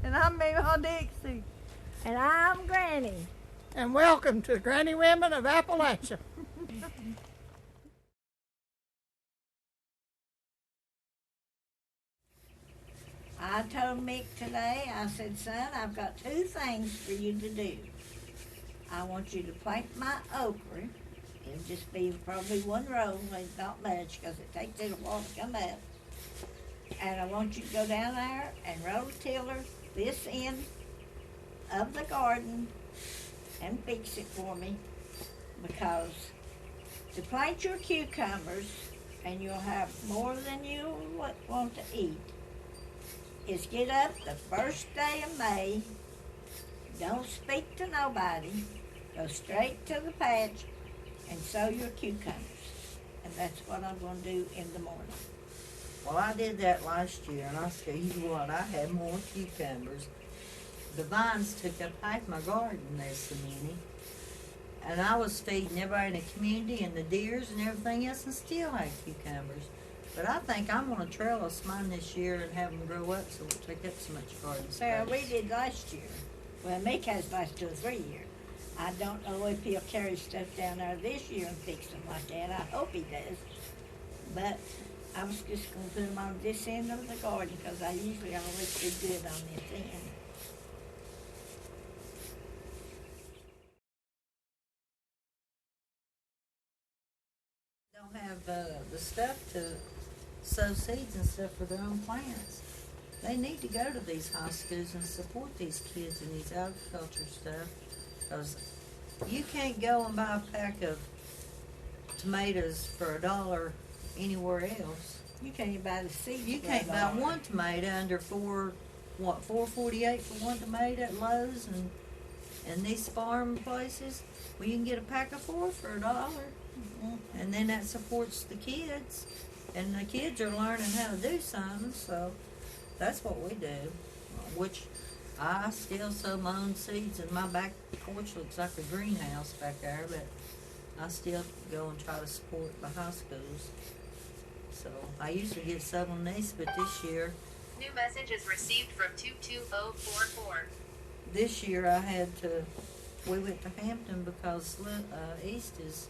And I'm Memaw Dixie. And I'm Granny. And welcome to Granny Women of Appalachia. I told Mick today, I said, son, I've got 2 things for you to do. I want you to plant my okra. It'll just be probably 1 row, it's not much because it takes a while to come up. And I want you to go down there and rototiller this end of the garden and fix it for me, because to plant your cucumbers and you'll have more than you want to eat is get up the first day of May, don't speak to nobody, go straight to the patch and sow your cucumbers. And that's what I'm going to do in the morning. Well, I did that last year, and I'll tell you what, I had more cucumbers. The vines took up half my garden, there's so many. And I was feeding everybody in the community and the deers and everything else, and still had cucumbers. But I think I'm going to trellis mine this year and have them grow up so it won't take up so much garden space. Sarah, we did last year. Well, Mick has last 2 or 3 years. I don't know if he'll carry stuff down there this year and fix them like that. I hope he does. But I was just going to put them on this end of the garden because I usually always do good on this end. Don't have the stuff to sow seeds and stuff for their own plants. They need to go to these high schools and support these kids in these agriculture stuff, because you can't go and buy a pack of tomatoes for $1 anywhere else. You can't even buy the seeds. You can't buy one tomato under $4.48 for one tomato at Lowe's and these farm places. Well, you can get a pack of 4 for $1. Mm-hmm. And then that supports the kids, and the kids are learning how to do something. So that's what we do. Which I still sow my own seeds, and my back porch looks like a greenhouse back there. But I still go and try to support the high schools. So I usually get some on these, but this year. New message is received from 22044. This year I had to. We went to Hampton because East is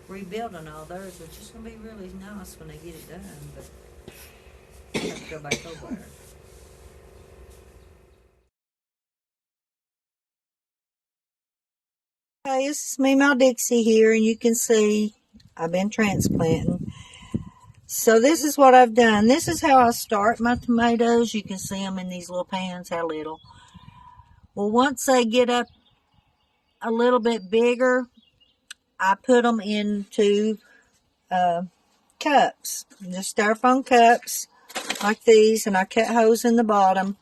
rebuilding all theirs, which is going to be really nice when they get it done, but I have to go back over there. Hey, this is Memaw Dixie here, and you can see I've been transplanting. So this is what I've done. This is how I start my tomatoes. You can see them in these little pans, how little. Well, once they get up a little bit bigger, I put them into cups, just styrofoam cups like these, and I cut holes in the bottom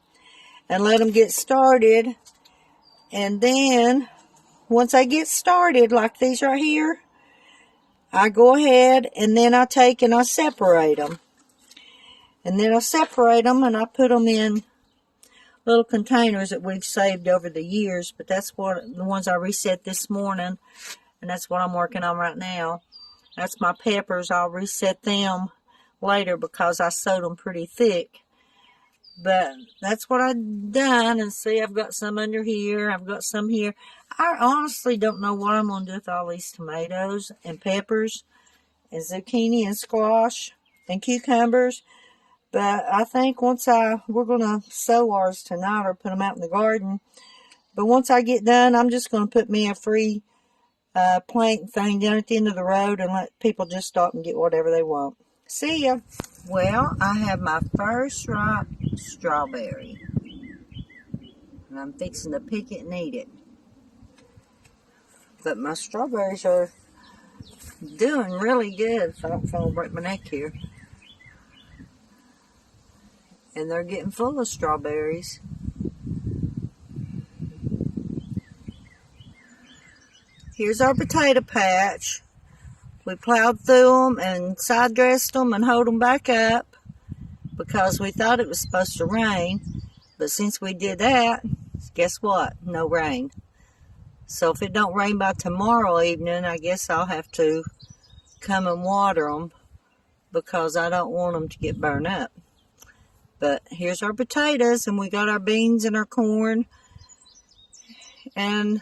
and let them get started. And then once I get started, like these right here, I go ahead and then I take and I separate them. And then I separate them and I put them in little containers that we've saved over the years. But that's what the ones I reset this morning, and that's what I'm working on right now. That's my peppers. I'll reset them later because I sowed them pretty thick. But that's what I've done. And see, I've got some under here. I've got some here. I honestly don't know what I'm going to do with all these tomatoes and peppers and zucchini and squash and cucumbers. But I think we're going to sow ours tonight or put them out in the garden. But once I get done, I'm just going to put me a free plank thing down at the end of the road and let people just stop and get whatever they want. See ya. Well, I have my first ripe strawberry. And I'm fixing to pick it and eat it. But my strawberries are doing really good. If I don't fall and break my neck here. And they're getting full of strawberries. Here's our potato patch. We plowed through them and side dressed them and hoed them back up because we thought it was supposed to rain. But since we did that, guess what? No rain. So if it don't rain by tomorrow evening, I guess I'll have to come and water them because I don't want them to get burned up. But here's our potatoes, and we got our beans and our corn and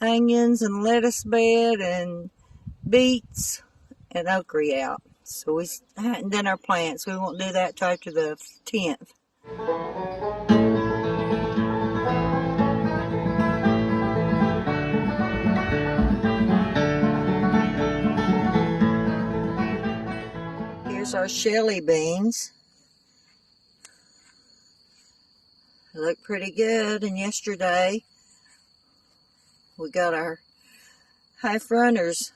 onions and lettuce bed and beets and okra out. So we hadn't done our plants. We won't do that till after the 10th. Here's our Shelly beans. They look pretty good. And yesterday we got our half runners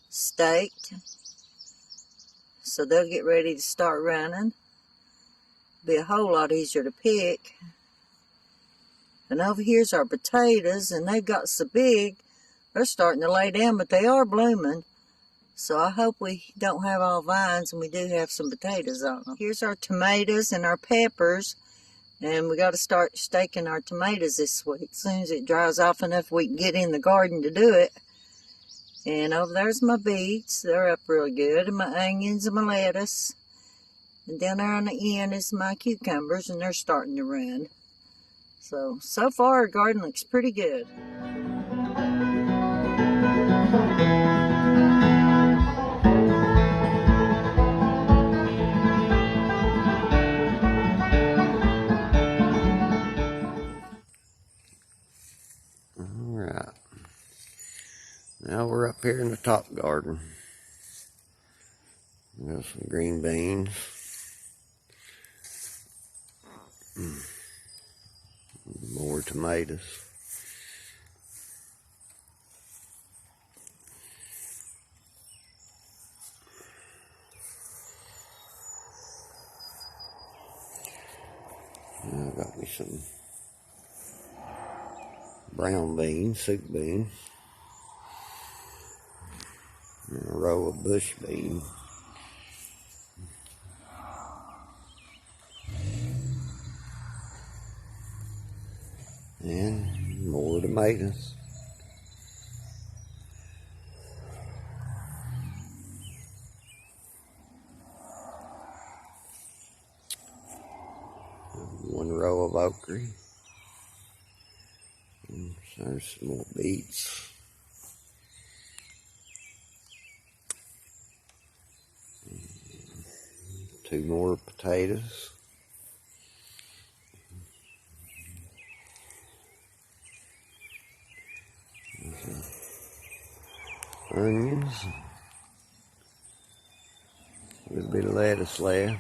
staked, so they'll get ready to start running. Be a whole lot easier to pick. And over here's our potatoes, and they've got so big they're starting to lay down, but they are blooming. So I hope we don't have all vines and we do have some potatoes on them. Here's our tomatoes and our peppers, and we got to start staking our tomatoes this week. As soon as it dries off enough we can get in the garden to do it. And over there's my beets. They're up real good. And my onions and my lettuce. And down there on the end is my cucumbers, and they're starting to run. So far our garden looks pretty good. Alright. Now we're up here in the top garden. We got some green beans. More tomatoes. I got me some brown beans, soup beans, and a row of bush beans. And more tomatoes. One row of okra. And there's some more beets. Two more potatoes. Onions, a little bit of lettuce left.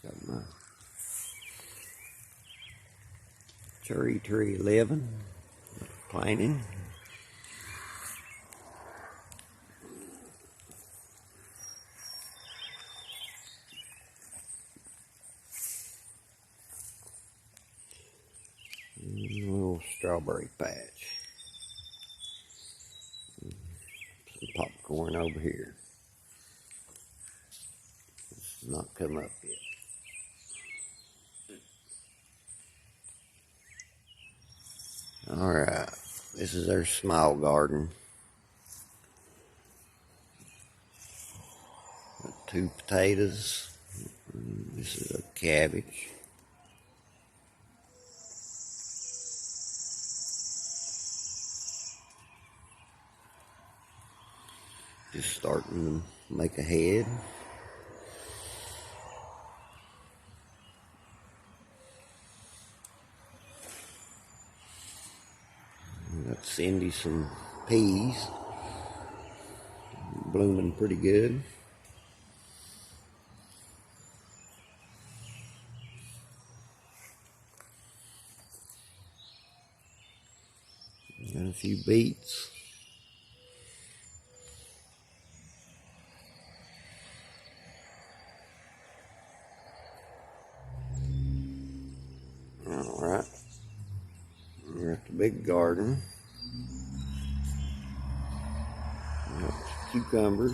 Got my cherry tree 11 planting. Little strawberry patch. Some popcorn over here. It's not come up yet. Alright, this is our small garden. Got 2 potatoes. This is a cabbage. Just starting to make a head. Got Cindy some peas. Blooming pretty good. Got a few beets. All right. We're at the big garden. Got cucumbers.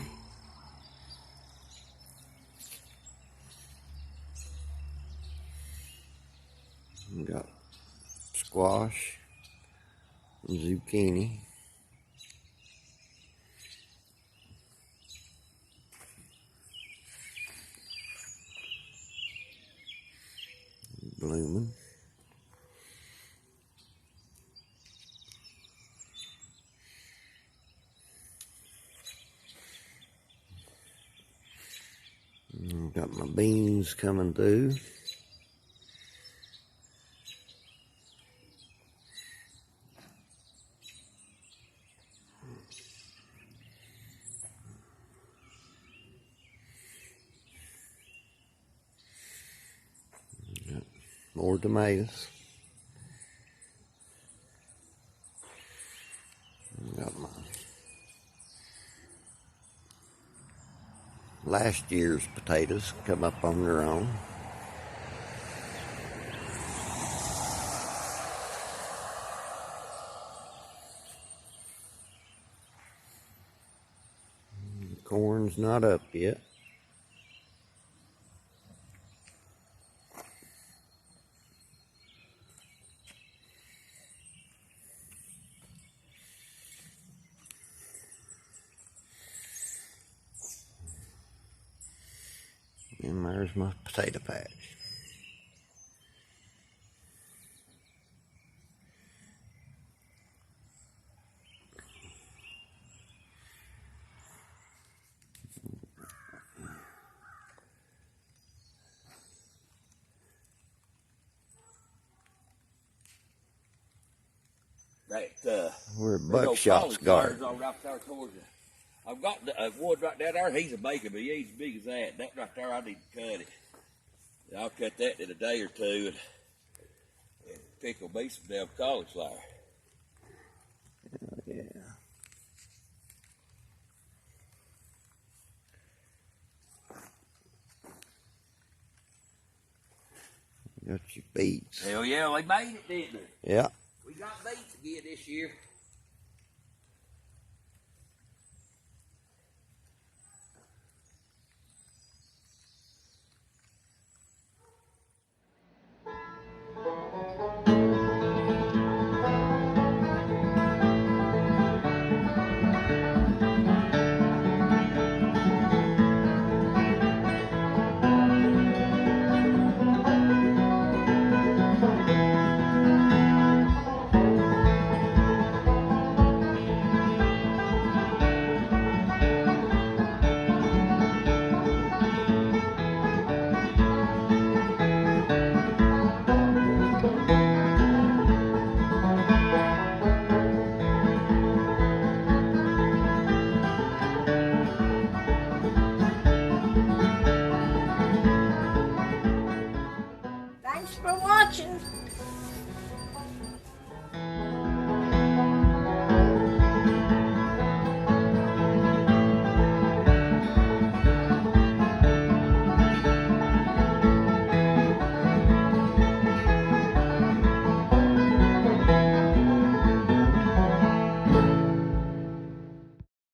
We got squash and zucchini. Blooming. Got my beans coming through. Got more tomatoes. Got my last year's potatoes come up on their own. The corn's not up yet. And there's my potato patch. We're at Buckshot's garden. I've got the wood right down there. He's a maker, but he ain't as big as that. That right there, I need to cut it. I'll cut that in a day or two and pickle me some damn cauliflower. Yeah. Got your beets. Hell yeah, they made it, didn't they? Yeah. We got beets again this year.